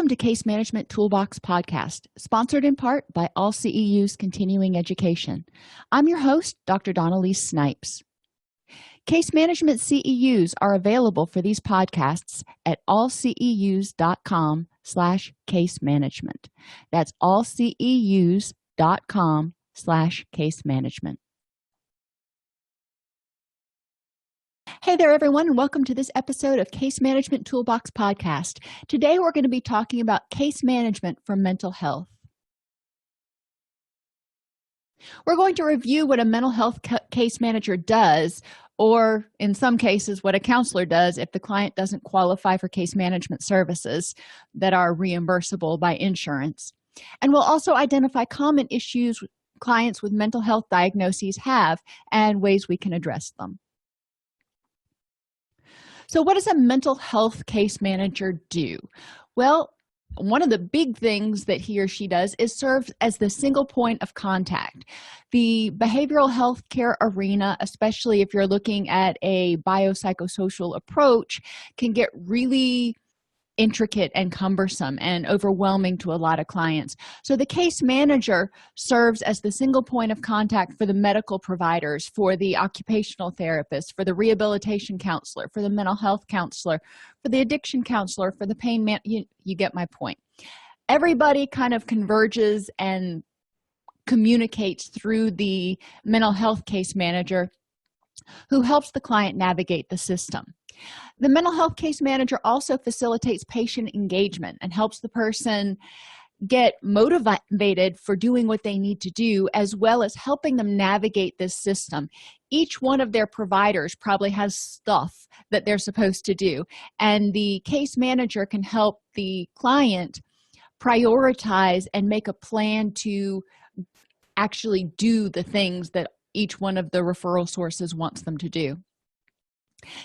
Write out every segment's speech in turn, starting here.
to Case Management Toolbox Podcast, sponsored in part by AllCEUs Continuing Education. I'm your host, Dr. Dawnalise Snipes. Case Management CEUs are available for these podcasts at allceus.com/case management. That's allceus.com/case management. Hey there, everyone, and welcome to this episode of Case Management Toolbox Podcast. Today, we're going to be talking about case management for mental health. We're going to review what a mental health case manager does, or in some cases, what a counselor does if the client doesn't qualify for case management services that are reimbursable by insurance. And we'll also identify common issues clients with mental health diagnoses have and ways we can address them. So what does a mental health case manager do? Well, one of the big things that he or she does is serve as the single point of contact. The behavioral health care arena, especially if you're looking at a biopsychosocial approach, can get really intricate and cumbersome and overwhelming to a lot of clients. So the case manager serves as the single point of contact for the medical providers, for the occupational therapist, for the rehabilitation counselor, for the mental health counselor, for the addiction counselor, for the pain man. You get my point. Everybody kind of converges and communicates through the mental health case manager who helps the client navigate the system. The mental health case manager also facilitates patient engagement and helps the person get motivated for doing what they need to do, as well as helping them navigate this system. Each one of their providers probably has stuff that they're supposed to do, and the case manager can help the client prioritize and make a plan to actually do the things that each one of the referral sources wants them to do.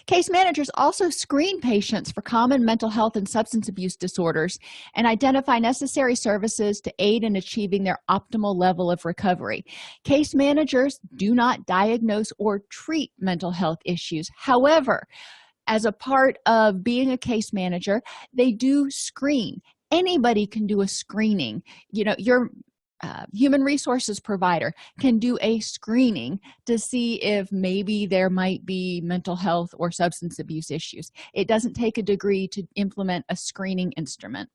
Case managers also screen patients for common mental health and substance abuse disorders and identify necessary services to aid in achieving their optimal level of recovery. Case managers do not diagnose or treat mental health issues. However, as a part of being a case manager, they do screen. Anybody can do a screening. Your human resources provider can do a screening to see if maybe there might be mental health or substance abuse issues. It doesn't take a degree to implement a screening instrument.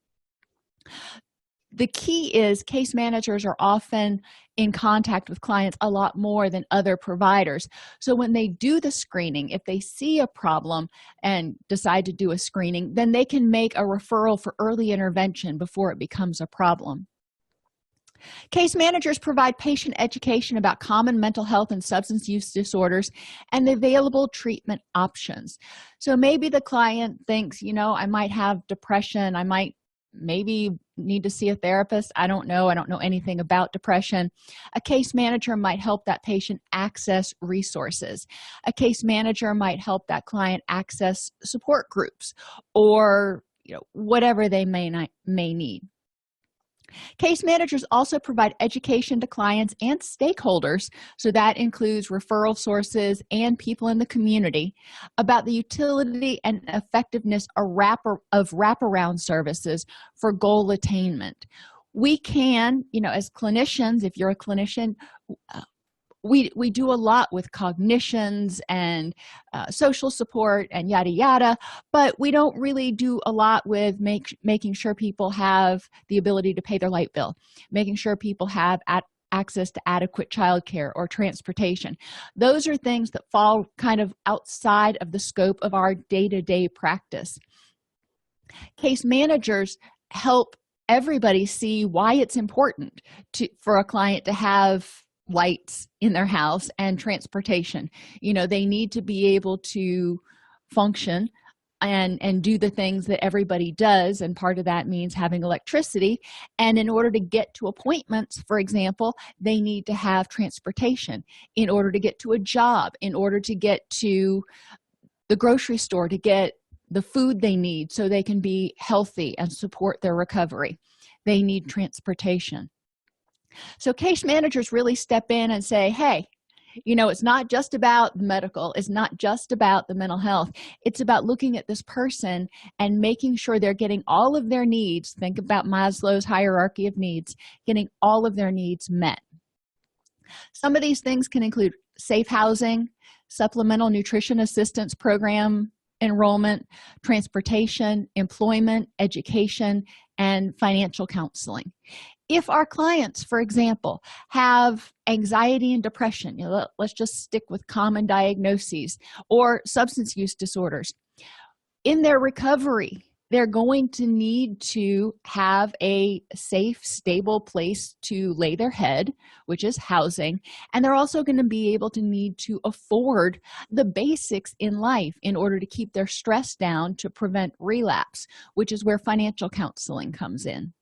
The key is case managers are often in contact with clients a lot more than other providers. So when they do the screening, if they see a problem and decide to do a screening, then they can make a referral for early intervention before it becomes a problem. Case managers provide patient education about common mental health and substance use disorders and the available treatment options. So maybe the client thinks, I might have depression, I might maybe need to see a therapist. I don't know anything about depression. A case manager might help that patient access resources. A case manager might help that client access support groups or whatever they may need. Case managers also provide education to clients and stakeholders, so that includes referral sources and people in the community, about the utility and effectiveness of wraparound services for goal attainment. We can, as clinicians, if you're a clinician, we do a lot with cognitions and social support and yada yada, but we don't really do a lot with making sure people have the ability to pay their light bill, making sure people have access to adequate childcare or transportation. Those are things that fall kind of outside of the scope of our day-to-day practice. Case managers help everybody see why it's important for a client to have lights in their house and transportation. They need to be able to function and do the things that everybody does, and part of that means having electricity. And in order to get to appointments, for example, they need to have transportation in order to get to a job, in order to get to the grocery store, to get the food they need so they can be healthy and support their recovery. They need transportation. So case managers really step in and say, hey, It's not just about medical, it's not just about the mental health. It's about looking at this person and making sure they're getting all of their needs. Think about Maslow's hierarchy of needs, getting all of their needs met. Some of these things can include safe housing, supplemental nutrition assistance program enrollment, transportation, employment, education, and financial counseling. If our clients, for example, have anxiety and depression, let's just stick with common diagnoses, or substance use disorders, in their recovery, they're going to need to have a safe, stable place to lay their head, which is housing, and they're also going to be able to need to afford the basics in life in order to keep their stress down to prevent relapse, which is where financial counseling comes in.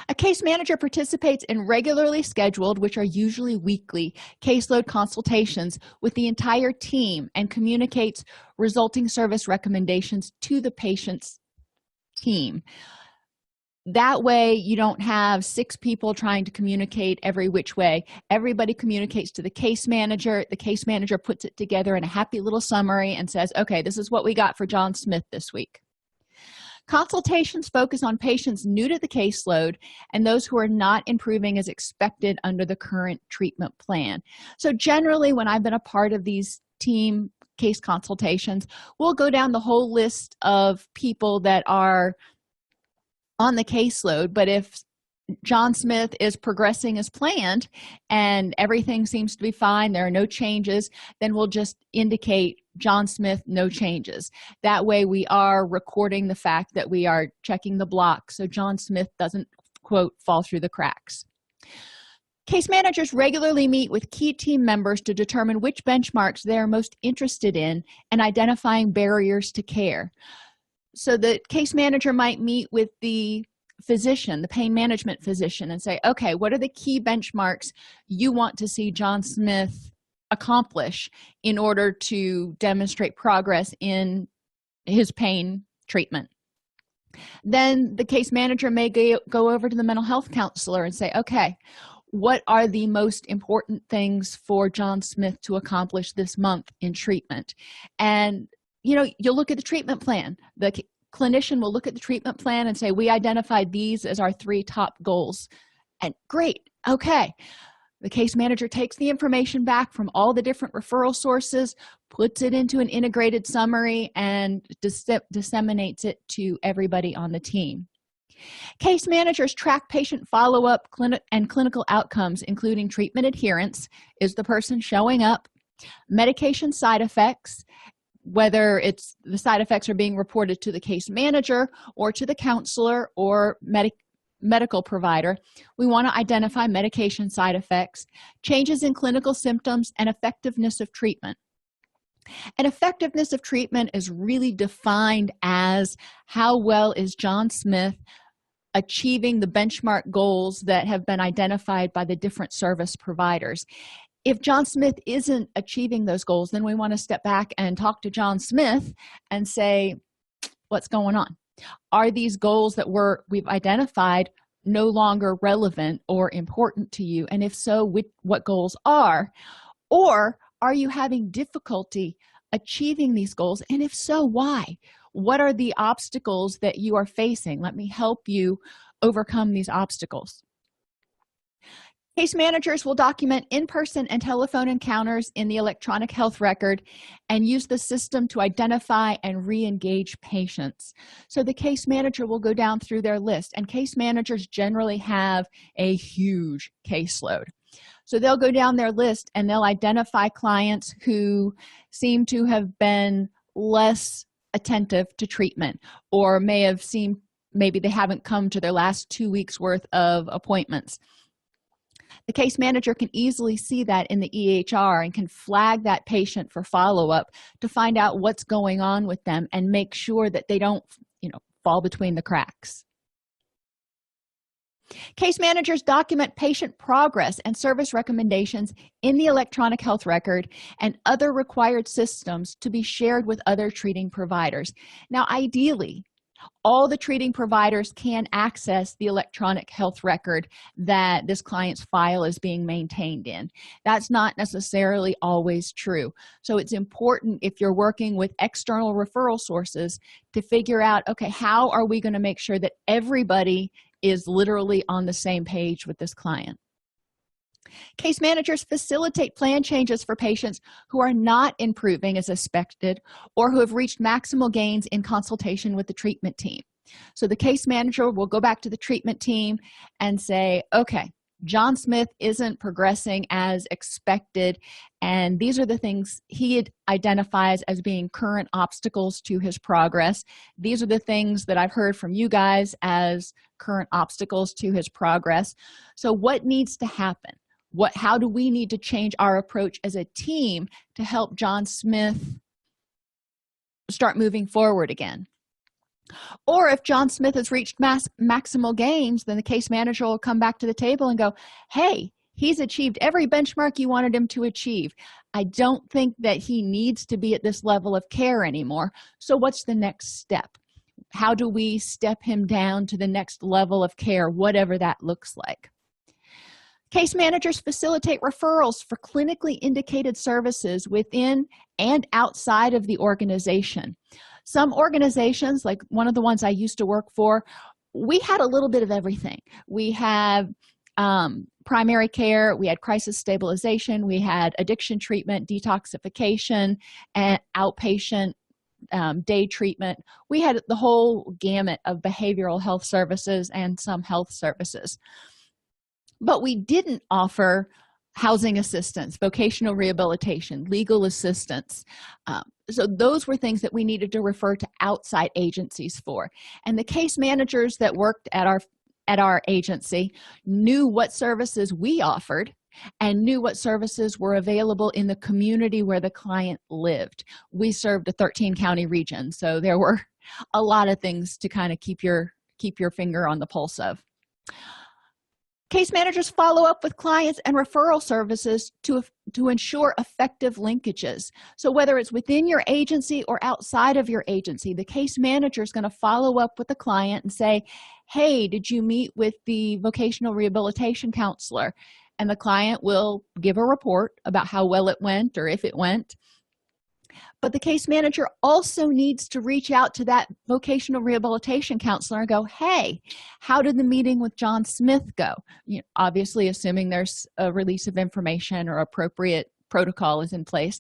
A case manager participates in regularly scheduled, which are usually weekly, caseload consultations with the entire team and communicates resulting service recommendations to the patient's team. That way, you don't have 6 people trying to communicate every which way. Everybody communicates to the case manager. The case manager puts it together in a happy little summary and says, okay, this is what we got for John Smith this week. Consultations focus on patients new to the caseload and those who are not improving as expected under the current treatment plan. So generally, when I've been a part of these team case consultations, we'll go down the whole list of people that are on the caseload, but if John Smith is progressing as planned and everything seems to be fine, there are no changes, then we'll just indicate John Smith, no changes. That way we are recording the fact that we are checking the block so John Smith doesn't, quote, fall through the cracks. Case managers regularly meet with key team members to determine which benchmarks they are most interested in and identifying barriers to care. So the case manager might meet with the physician, the pain management physician, and say, okay, what are the key benchmarks you want to see John Smith accomplish in order to demonstrate progress in his pain treatment? Then the case manager may go over to the mental health counselor and say, okay, what are the most important things for John Smith to accomplish this month in treatment? And you'll look at the treatment plan. The clinician will look at the treatment plan and say, we identified these as our 3 top goals. And great, okay. The case manager takes the information back from all the different referral sources, puts it into an integrated summary, and disseminates it to everybody on the team. Case managers track patient follow-up and clinical outcomes, including treatment adherence, is the person showing up, medication side effects, whether it's the side effects are being reported to the case manager or to the counselor or medical provider. We want to identify medication side effects, changes in clinical symptoms, and effectiveness of treatment. And effectiveness of treatment is really defined as how well is John Smith achieving the benchmark goals that have been identified by the different service providers. If John Smith isn't achieving those goals, then we want to step back and talk to John Smith and say, what's going on? Are these goals that we've identified no longer relevant or important to you? And if so, what goals are? Or are you having difficulty achieving these goals? And if so, why? What are the obstacles that you are facing? Let me help you overcome these obstacles. Case managers will document in-person and telephone encounters in the electronic health record and use the system to identify and re-engage patients. So the case manager will go down through their list, and case managers generally have a huge caseload. So they'll go down their list and they'll identify clients who seem to have been less attentive to treatment, or maybe they haven't come to their last 2 weeks worth of appointments. The case manager can easily see that in the EHR and can flag that patient for follow-up to find out what's going on with them and make sure that they don't, fall between the cracks. Case managers document patient progress and service recommendations in the electronic health record and other required systems to be shared with other treating providers. Now, ideally, all the treating providers can access the electronic health record that this client's file is being maintained in. That's not necessarily always true. So it's important, if you're working with external referral sources, to figure out, okay, how are we going to make sure that everybody is literally on the same page with this client? Case managers facilitate plan changes for patients who are not improving as expected or who have reached maximal gains in consultation with the treatment team. So the case manager will go back to the treatment team and say, okay, John Smith isn't progressing as expected, and these are the things he identifies as being current obstacles to his progress. These are the things that I've heard from you guys as current obstacles to his progress. So what needs to happen? How do we need to change our approach as a team to help John Smith start moving forward again? Or if John Smith has reached maximal gains, then the case manager will come back to the table and go, hey, he's achieved every benchmark you wanted him to achieve. I don't think that he needs to be at this level of care anymore. So what's the next step? How do we step him down to the next level of care, whatever that looks like? Case managers facilitate referrals for clinically indicated services within and outside of the organization. Some organizations, like one of the ones I used to work for, we had a little bit of everything. We had primary care, we had crisis stabilization, we had addiction treatment, detoxification, and outpatient day treatment. We had the whole gamut of behavioral health services and some health services. But we didn't offer housing assistance, vocational rehabilitation, legal assistance. So those were things that we needed to refer to outside agencies for. And the case managers that worked at our agency knew what services we offered and knew what services were available in the community where the client lived. We served a 13-county region, so there were a lot of things to kind of keep your finger on the pulse of. Case managers follow up with clients and referral services to ensure effective linkages. So whether it's within your agency or outside of your agency, the case manager is going to follow up with the client and say, hey, did you meet with the vocational rehabilitation counselor? And the client will give a report about how well it went or if it went. But the case manager also needs to reach out to that vocational rehabilitation counselor and go, hey, how did the meeting with John Smith go? Obviously, assuming there's a release of information or appropriate protocol is in place,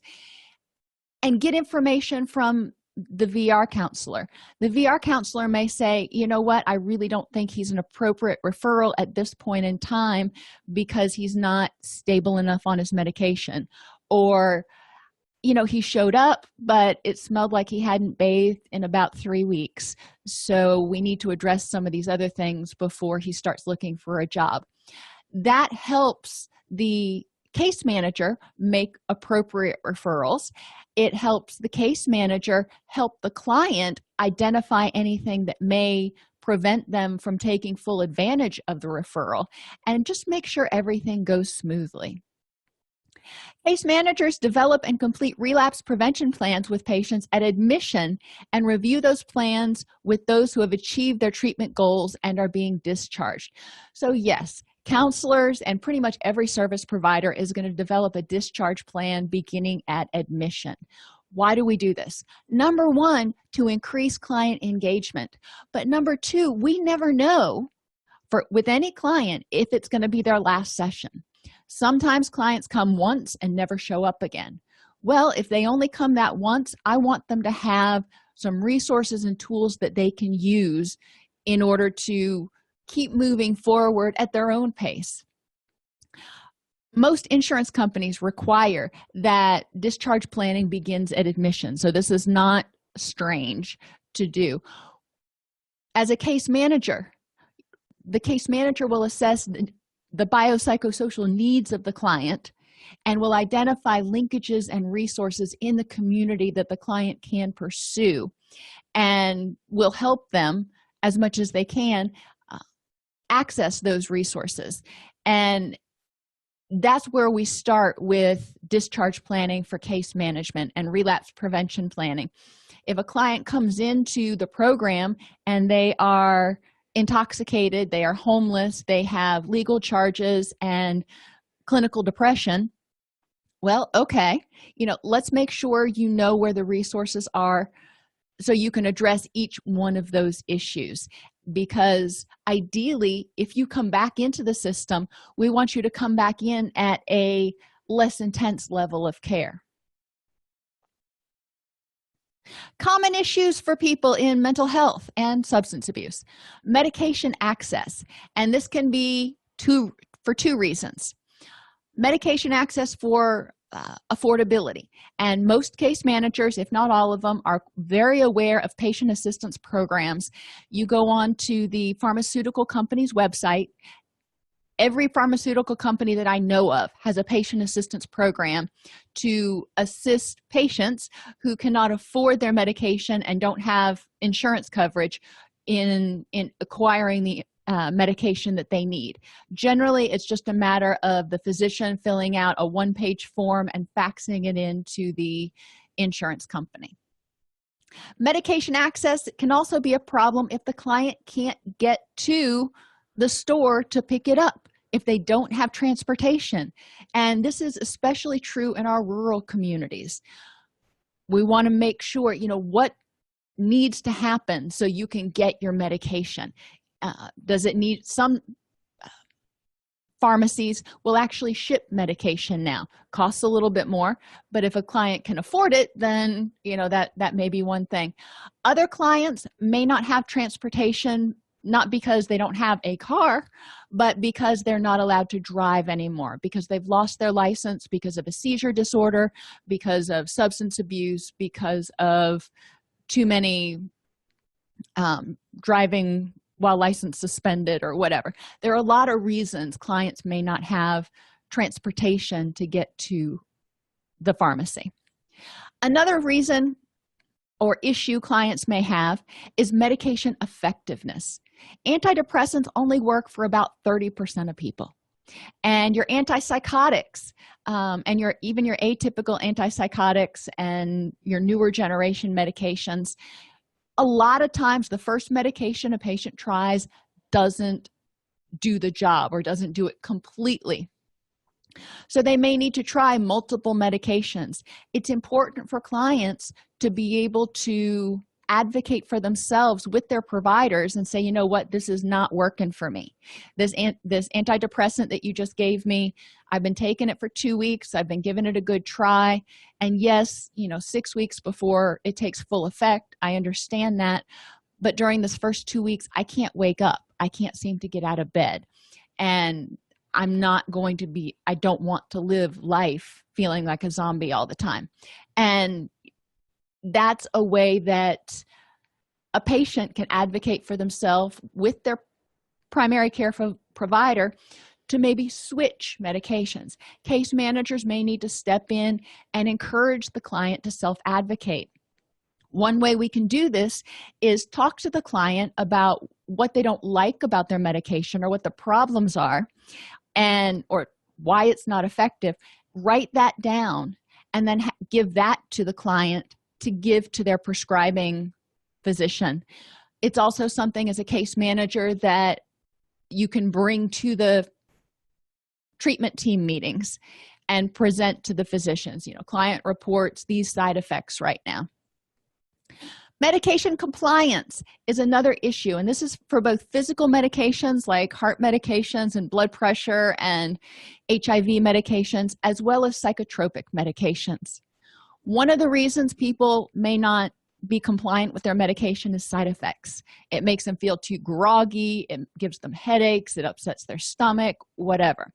and get information from the VR counselor. The VR counselor may say, you know what, I really don't think he's an appropriate referral at this point in time because he's not stable enough on his medication. Or he showed up, but it smelled like he hadn't bathed in about 3 weeks. So we need to address some of these other things before he starts looking for a job. That helps the case manager make appropriate referrals. It helps the case manager help the client identify anything that may prevent them from taking full advantage of the referral, and just make sure everything goes smoothly. Case managers develop and complete relapse prevention plans with patients at admission and review those plans with those who have achieved their treatment goals and are being discharged. So yes, counselors and pretty much every service provider is going to develop a discharge plan beginning at admission. Why do we do this? Number one, to increase client engagement. But number two, we never know with any client if it's going to be their last session. Sometimes clients come once and never show up again. Well, if they only come that once, I want them to have some resources and tools that they can use in order to keep moving forward at their own pace. Most insurance companies require that discharge planning begins at admission, so this is not strange to do. As a case manager, the case manager will assess the biopsychosocial needs of the client and will identify linkages and resources in the community that the client can pursue, and will help them as much as they can access those resources. And that's where we start with discharge planning for case management and relapse prevention planning. If a client comes into the program and they are intoxicated, they are homeless, they have legal charges and clinical depression, well, okay, let's make sure you know where the resources are so you can address each one of those issues. Because ideally, if you come back into the system, we want you to come back in at a less intense level of care. Common issues for people in mental health and substance abuse: medication access, and this can be for two reasons. Medication access for affordability, and most case managers, if not all of them, are very aware of patient assistance programs. You go on to the pharmaceutical company's website. Every pharmaceutical company that I know of has a patient assistance program to assist patients who cannot afford their medication and don't have insurance coverage in acquiring the medication that they need. Generally, it's just a matter of the physician filling out a one-page form and faxing it into the insurance company. Medication access can also be a problem if the client can't get to the store to pick it up, if they don't have transportation. And this is especially true in our rural communities. We want to make sure, what needs to happen so you can get your medication. Does it need some pharmacies will actually ship medication now. Costs a little bit more, but if a client can afford it, then that may be one thing. Other clients may not have transportation, not because they don't have a car, but because they're not allowed to drive anymore, because they've lost their license because of a seizure disorder, because of substance abuse, because of too many driving while license suspended or whatever. There are a lot of reasons clients may not have transportation to get to the pharmacy. Another reason or issue clients may have is medication effectiveness. Antidepressants only work for about 30% of people. And your antipsychotics and even your atypical antipsychotics and your newer generation medications, a lot of times the first medication a patient tries doesn't do the job or doesn't do it completely. So they may need to try multiple medications. It's important for clients to be able to advocate for themselves with their providers and say, what, this is not working for me. This antidepressant that you just gave me, I've been taking it for 2 weeks. I've been giving it a good try. And yes, 6 weeks before it takes full effect. I understand that. But during this first 2 weeks, I can't wake up. I can't seem to get out of bed. And I don't want to live life feeling like a zombie all the time. And that's a way that a patient can advocate for themselves with their primary care provider to maybe switch medications. Case managers may need to step in and encourage the client to self-advocate. One way we can do this is talk to the client about what they don't like about their medication or what the problems are or why it's not effective. Write that down and then give that to the client to give to their prescribing physician. It's also something as a case manager that you can bring to the treatment team meetings and present to the physicians. Client reports these side effects right now. Medication compliance is another issue, and this is for both physical medications like heart medications and blood pressure and HIV medications, as well as psychotropic medications. One of the reasons people may not be compliant with their medication is side effects. It makes them feel too groggy, it gives them headaches, it upsets their stomach, whatever.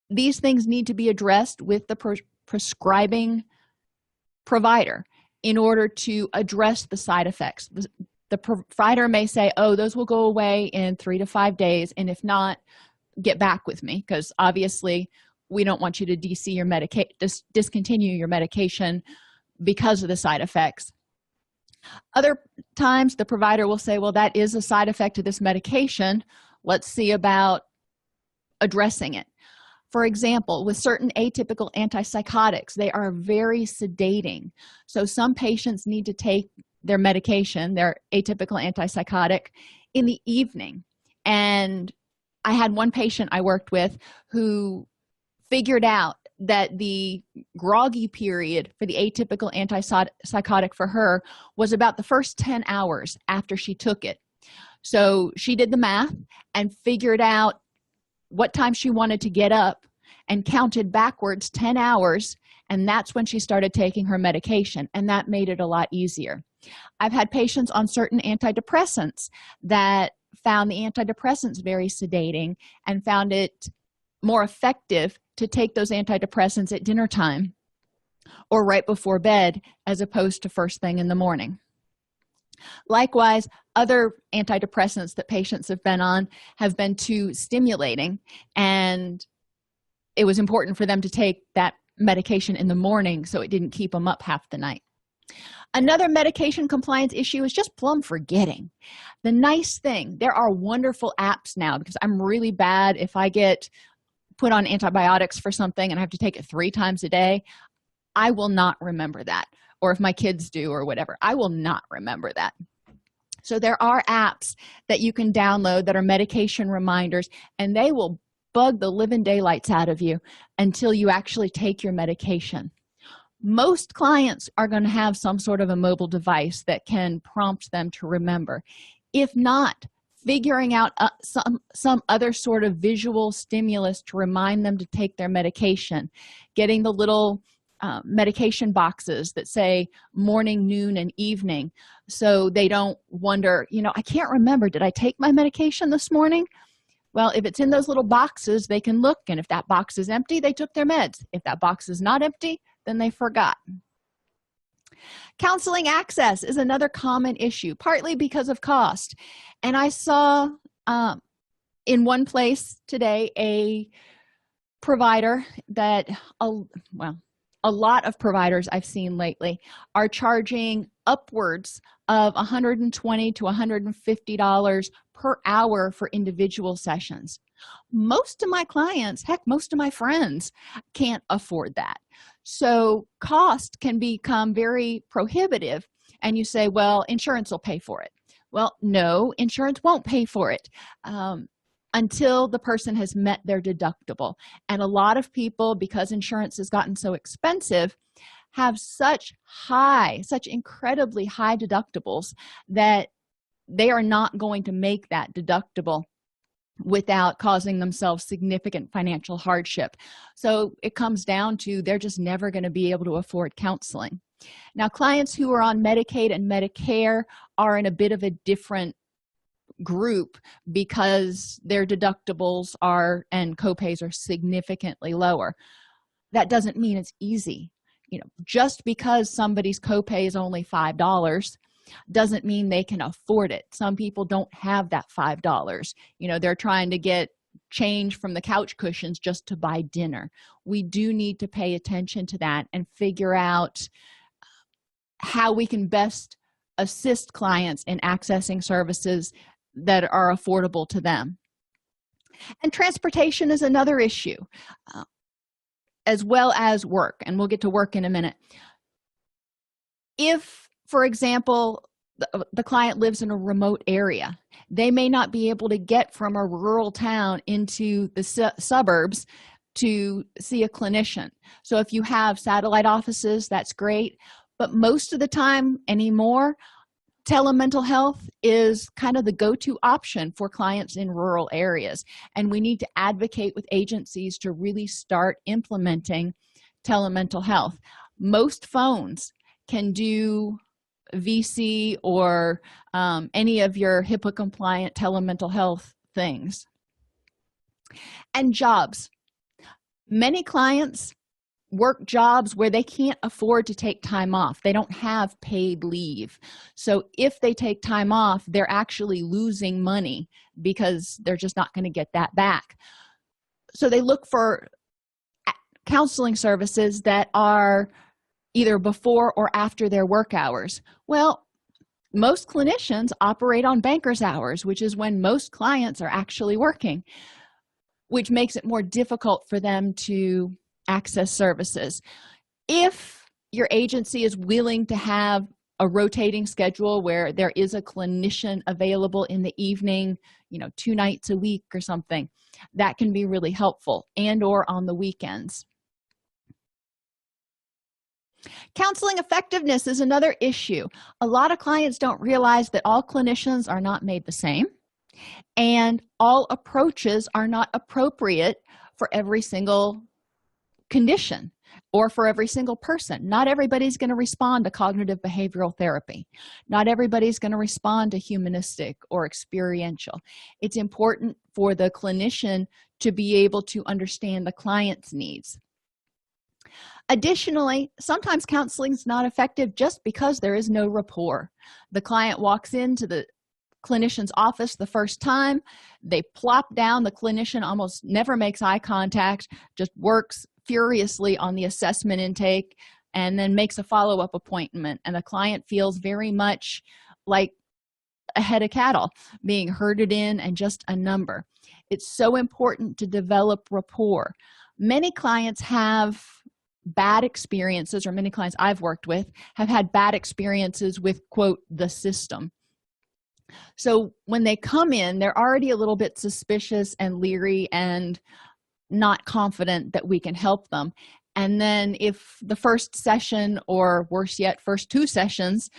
These things need to be addressed with the prescribing provider in order to address the side effects. The provider may say, those will go away in 3 to 5 days, and if not, get back with me, because obviously we don't want you to discontinue your medication because of the side effects. Other times the provider will say, well, that is a side effect of this medication. Let's see about addressing it. For example, with certain atypical antipsychotics, they are very sedating. So some patients need to take their medication, their atypical antipsychotic, in the evening. And I had one patient I worked with who figured out that the groggy period for the atypical antipsychotic for her was about the first 10 hours after she took it. So she did the math and figured out what time she wanted to get up and counted backwards 10 hours, and that's when she started taking her medication, and that made it a lot easier. I've had patients on certain antidepressants that found the antidepressants very sedating and found it more effective to take those antidepressants at dinner time or right before bed as opposed to first thing in the morning. Likewise, other antidepressants that patients have been on have been too stimulating, and it was important for them to take that medication in the morning so it didn't keep them up half the night. Another medication compliance issue is just plumb forgetting. The nice thing, there are wonderful apps now, because I'm really bad if I get put on antibiotics for something and I have to take it 3 times a day. I will not remember that. Or if my kids do or whatever, I will not remember that. So there are apps that you can download that are medication reminders, and they will bug the living daylights out of you until you actually take your medication. Most clients are going to have some sort of a mobile device that can prompt them to remember. If not, figuring out some other sort of visual stimulus to remind them to take their medication, getting the little medication boxes that say morning, noon, and evening, so they don't wonder, I can't remember, did I take my medication this morning? Well, if it's in those little boxes, they can look, and if that box is empty, they took their meds. If that box is not empty, then they forgot. Counseling access is another common issue, partly because of cost. And I saw in one place today a provider that, a lot of providers I've seen lately are charging upwards of $120 to $150 per hour for individual sessions. Most of my clients, heck, most of my friends can't afford that. So cost can become very prohibitive, and you say, well, insurance will pay for it. Well, no, insurance won't pay for it until the person has met their deductible. And a lot of people, because insurance has gotten so expensive, have such incredibly high deductibles that they are not going to make that deductible without causing themselves significant financial hardship. So it comes down to they're just never going to be able to afford counseling. Now, clients who are on Medicaid and Medicare are in a bit of a different group because their deductibles and copays are significantly lower. That doesn't mean it's easy. Just because somebody's copay is only $5 doesn't mean they can afford it. Some people don't have that $5. They're trying to get change from the couch cushions just to buy dinner. We do need to pay attention to that and figure out how we can best assist clients in accessing services that are affordable to them. And transportation is another issue, as well as work, and we'll get to work in a minute. If, for example, the client lives in a remote area, they may not be able to get from a rural town into the suburbs to see a clinician. So if you have satellite offices, that's great, but most of the time anymore, telemental health is kind of the go-to option for clients in rural areas, and we need to advocate with agencies to really start implementing telemental health. Most phones can do VC or any of your HIPAA compliant telemental health things. And jobs. Many clients work jobs where they can't afford to take time off. They don't have paid leave. So if they take time off, they're actually losing money because they're just not going to get that back. So they look for counseling services that are either before or after their work hours. Well, most clinicians operate on banker's hours, which is when most clients are actually working. which makes it more difficult for them to access services. If your agency is willing to have a rotating schedule where there is a clinician available in the evening, 2 nights a week or something, that can be really helpful, and or on the weekends. Counseling effectiveness is another issue. A lot of clients don't realize that all clinicians are not made the same, and all approaches are not appropriate for every single condition or for every single person. Not everybody's going to respond to cognitive behavioral therapy. Not everybody's going to respond to humanistic or experiential. It's important for the clinician to be able to understand the client's needs. Additionally, sometimes counseling is not effective just because there is no rapport. The client walks into the clinician's office the first time, they plop down, the clinician almost never makes eye contact, just works furiously on the assessment intake, and then makes a follow-up appointment, and the client feels very much like a head of cattle being herded in and just a number. It's so important to develop rapport. Many clients have bad experiences, or many clients I've worked with have had bad experiences with, quote, the system. So when they come in, they're already a little bit suspicious and leery and not confident that we can help them. And then if the first session, or worse yet, first 2 sessions,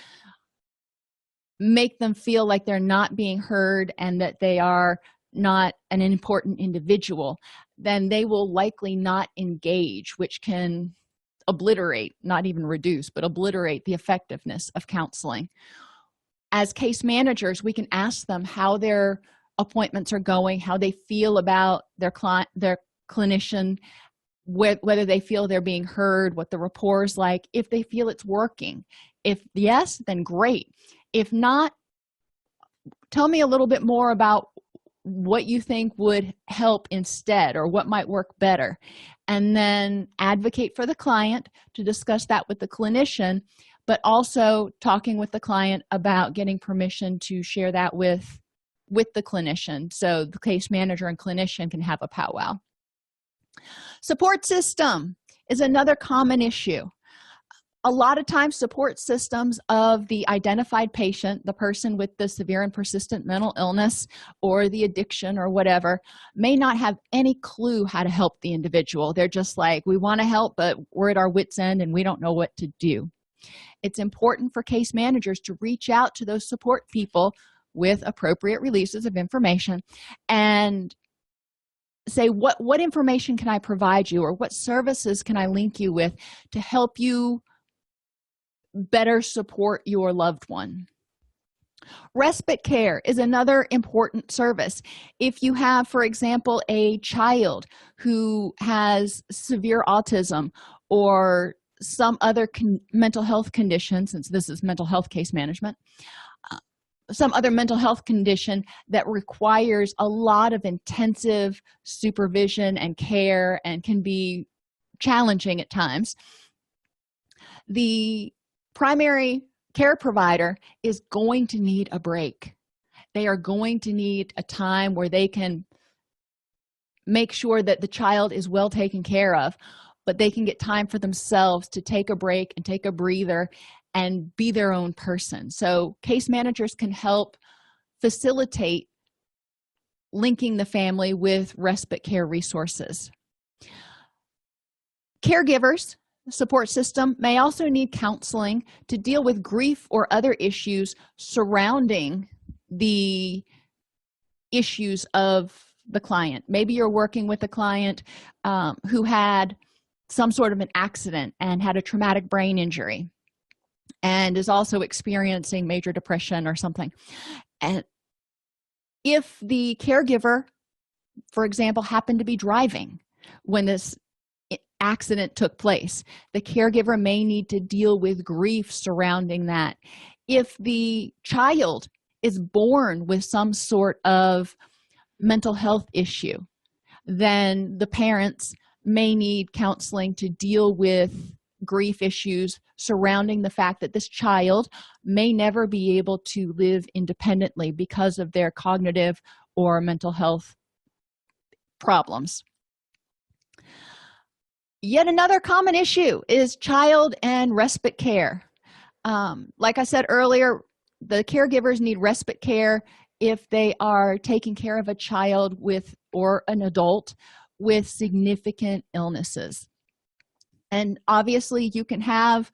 make them feel like they're not being heard and that they are not an important individual, then they will likely not engage, which can obliterate, not even reduce, but obliterate the effectiveness of counseling. As case managers, we can ask them how their appointments are going, how they feel about their clinician, whether they feel they're being heard, what the rapport is like, if they feel it's working. If yes, then great. If not, tell me a little bit more about what you think would help instead, or what might work better, and then advocate for the client to discuss that with the clinician, but also talking with the client about getting permission to share that with the clinician, so the case manager and clinician can have a powwow. Support system is another common issue. A lot of times, support systems of the identified patient, the person with the severe and persistent mental illness or the addiction or whatever, may not have any clue how to help the individual. They're just like, we want to help, but we're at our wits' end and we don't know what to do. It's important for case managers to reach out to those support people with appropriate releases of information and say, what information can I provide you, or what services can I link you with to help you better support your loved one. Respite care is another important service. If you have, for example, a child who has severe autism or some other mental health condition, since this is mental health case management, some other mental health condition that requires a lot of intensive supervision and care and can be challenging at times, the primary care provider is going to need a break. They are going to need a time where they can make sure that the child is well taken care of, but they can get time for themselves to take a break and take a breather and be their own person. So case managers can help facilitate linking the family with respite care resources. Caregivers, support system, may also need counseling to deal with grief or other issues surrounding the issues of the client. Maybe you're working with a client who had some sort of an accident and had a traumatic brain injury and is also experiencing major depression or something. And if the caregiver, for example, happened to be driving when this accident took place, the caregiver may need to deal with grief surrounding that. If the child is born with some sort of mental health issue, then the parents may need counseling to deal with grief issues surrounding the fact that this child may never be able to live independently because of their cognitive or mental health problems. Yet another common issue is child and respite care. Like I said earlier, the caregivers need respite care if they are taking care of a child with or an adult with significant illnesses. And obviously you can have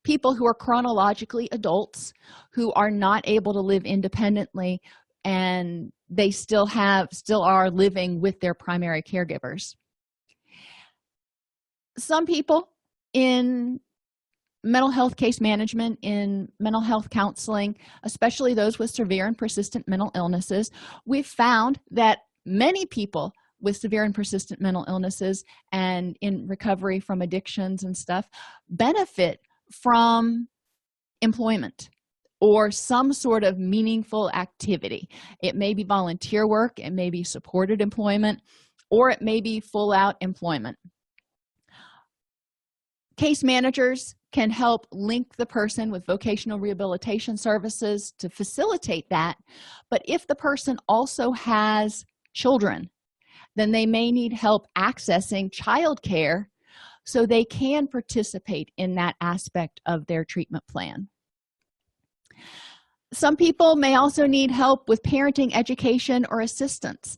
people who are chronologically adults who are not able to live independently, and they still are living with their primary caregivers. Some people in mental health case management, in mental health counseling, especially those with severe and persistent mental illnesses, we've found that many people with severe and persistent mental illnesses and in recovery from addictions and stuff benefit from employment or some sort of meaningful activity. It may be volunteer work, it may be supported employment, or it may be full-out employment. Case managers can help link the person with vocational rehabilitation services to facilitate that. But if the person also has children, then they may need help accessing childcare so they can participate in that aspect of their treatment plan. Some people may also need help with parenting education or assistance,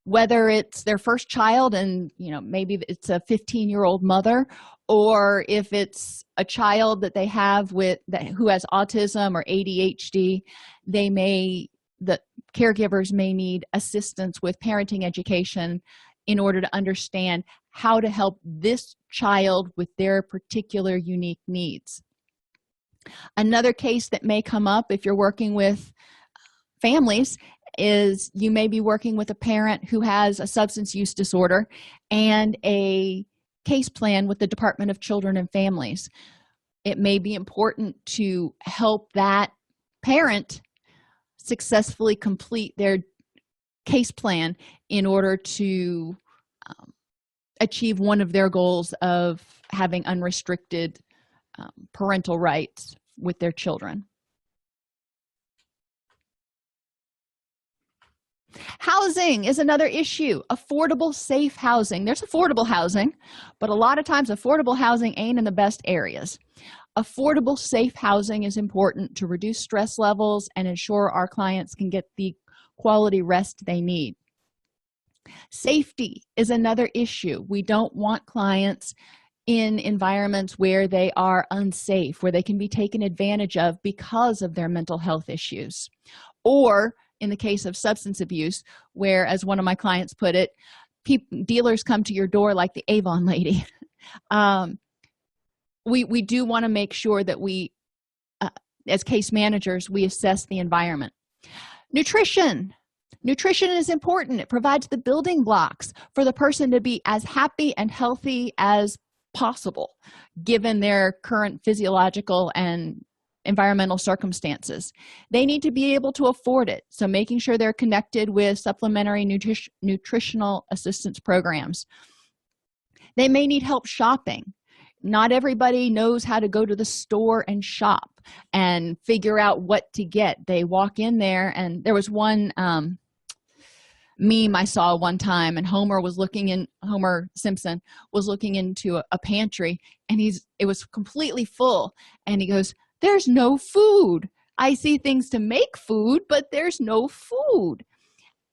whether it's their first child and maybe it's a 15-year-old mother, or if it's a child that they have who has autism or ADHD, the caregivers may need assistance with parenting education in order to understand how to help this child with their particular unique needs. Another case that may come up if you're working with families is you may be working with a parent who has a substance use disorder and a case plan with the Department of Children and Families. It may be important to help that parent successfully complete their case plan in order to achieve one of their goals of having unrestricted parental rights with their children. Housing is another issue. Affordable, safe housing. There's affordable housing, but a lot of times affordable housing ain't in the best areas. Affordable, safe housing is important to reduce stress levels and ensure our clients can get the quality rest they need. Safety is another issue. We don't want clients in environments where they are unsafe, where they can be taken advantage of because of their mental health issues, or in the case of substance abuse, where, as one of my clients put it, dealers come to your door like the Avon lady. We do want to make sure that we, as case managers, we assess the environment. Nutrition is important. It provides the building blocks for the person to be as happy and healthy as possible given their current physiological and environmental circumstances. They need to be able to afford it, so making sure they're connected with supplementary nutritional assistance programs. They may need help shopping. Not everybody knows how to go to the store and shop and figure out what to get. They walk in there, and there was one meme I saw one time, and Homer Simpson was looking into a pantry, and it was completely full, and he goes, "There's no food. I see things to make food, but there's no food."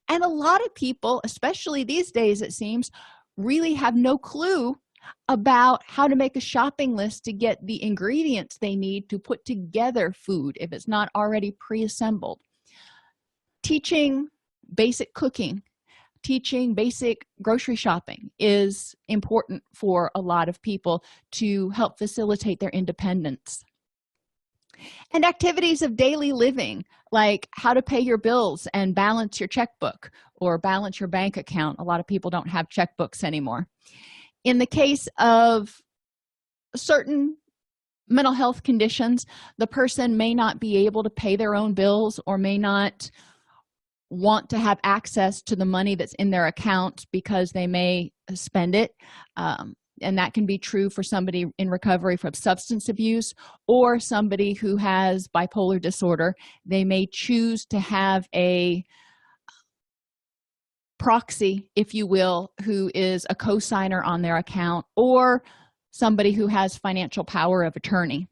And a lot of people, especially these days it seems, really have no clue about how to make a shopping list to get the ingredients they need to put together food if it's not already pre-assembled. Teaching basic cooking, teaching basic grocery shopping is important for a lot of people to help facilitate their independence. And activities of daily living, like how to pay your bills and balance your checkbook or balance your bank account. A lot of people don't have checkbooks anymore. In the case of certain mental health conditions, the person may not be able to pay their own bills or may not want to have access to the money that's in their account because they may spend it. And that can be true for somebody in recovery from substance abuse or somebody who has bipolar disorder. They may choose to have a proxy, if you will, who is a co-signer on their account, or somebody who has financial power of attorney.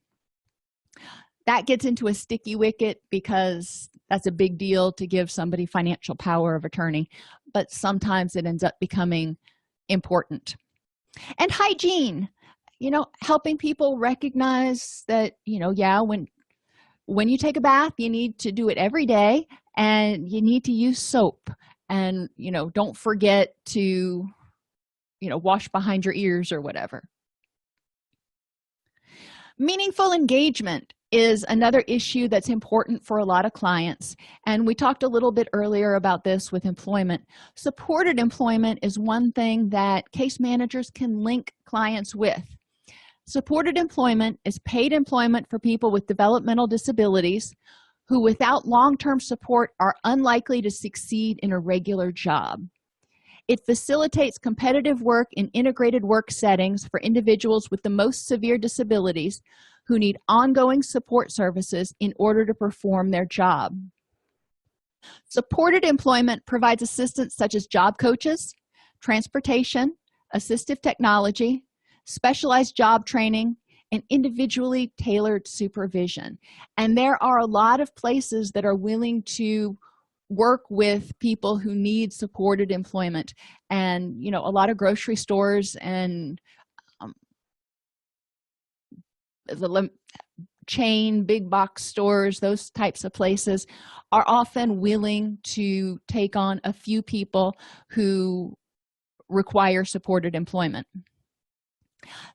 That gets into a sticky wicket because that's a big deal to give somebody financial power of attorney, but sometimes it ends up becoming important. And hygiene, helping people recognize that, when you take a bath, you need to do it every day, and you need to use soap, and don't forget to wash behind your ears or whatever. Meaningful engagement is another issue that's important for a lot of clients, and we talked a little bit earlier about this with employment. Supported employment is one thing that case managers can link clients with. Supported employment is paid employment for people with developmental disabilities who, without long-term support, are unlikely to succeed in a regular job. It facilitates competitive work in integrated work settings for individuals with the most severe disabilities who need ongoing support services in order to perform their job. Supported employment provides assistance such as job coaches, transportation, assistive technology, specialized job training, and individually tailored supervision. And there are a lot of places that are willing to work with people who need supported employment, and a lot of grocery stores and the chain big box stores, those types of places, are often willing to take on a few people who require supported employment.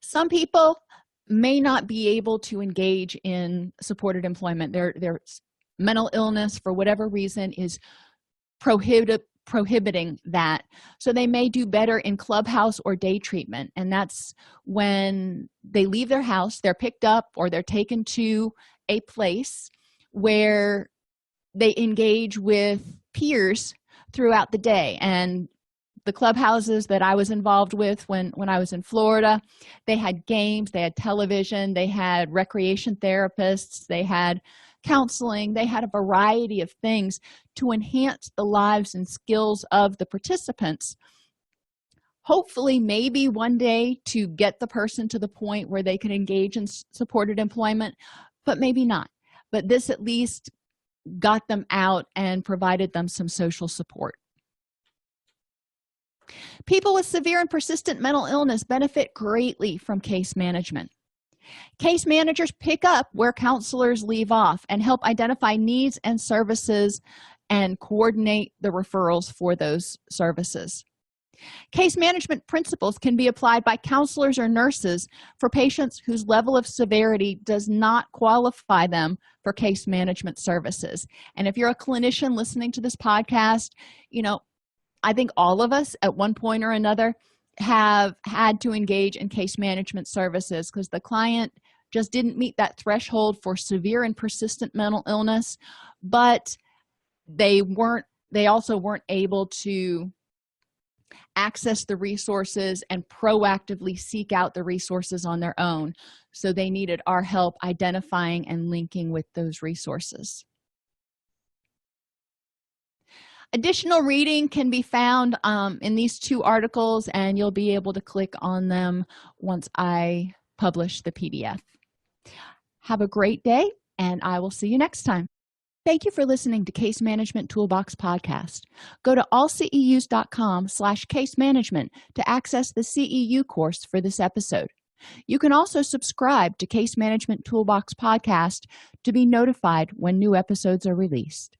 Some people may not be able to engage in supported employment. Their mental illness, for whatever reason, is prohibiting that, so they may do better in clubhouse or day treatment, and that's when they leave their house, they're picked up, or they're taken to a place where they engage with peers throughout the day. And the clubhouses that I was involved with when I was in Florida, they had games, they had television, they had recreation therapists, they had counseling, they had a variety of things to enhance the lives and skills of the participants. Hopefully, maybe one day to get the person to the point where they can engage in supported employment, but maybe not. But this at least got them out and provided them some social support. People with severe and persistent mental illness benefit greatly from case management. Case managers pick up where counselors leave off and help identify needs and services and coordinate the referrals for those services. Case management principles can be applied by counselors or nurses for patients whose level of severity does not qualify them for case management services. And if you're a clinician listening to this podcast, I think all of us at one point or another have had to engage in case management services because the client just didn't meet that threshold for severe and persistent mental illness, but they also weren't able to access the resources and proactively seek out the resources on their own. So they needed our help identifying and linking with those resources. Additional reading can be found in these two articles, and you'll be able to click on them once I publish the PDF. Have a great day, and I will see you next time. Thank you for listening to Case Management Toolbox Podcast. Go to allceus.com/case management to access the CEU course for this episode. You can also subscribe to Case Management Toolbox Podcast to be notified when new episodes are released.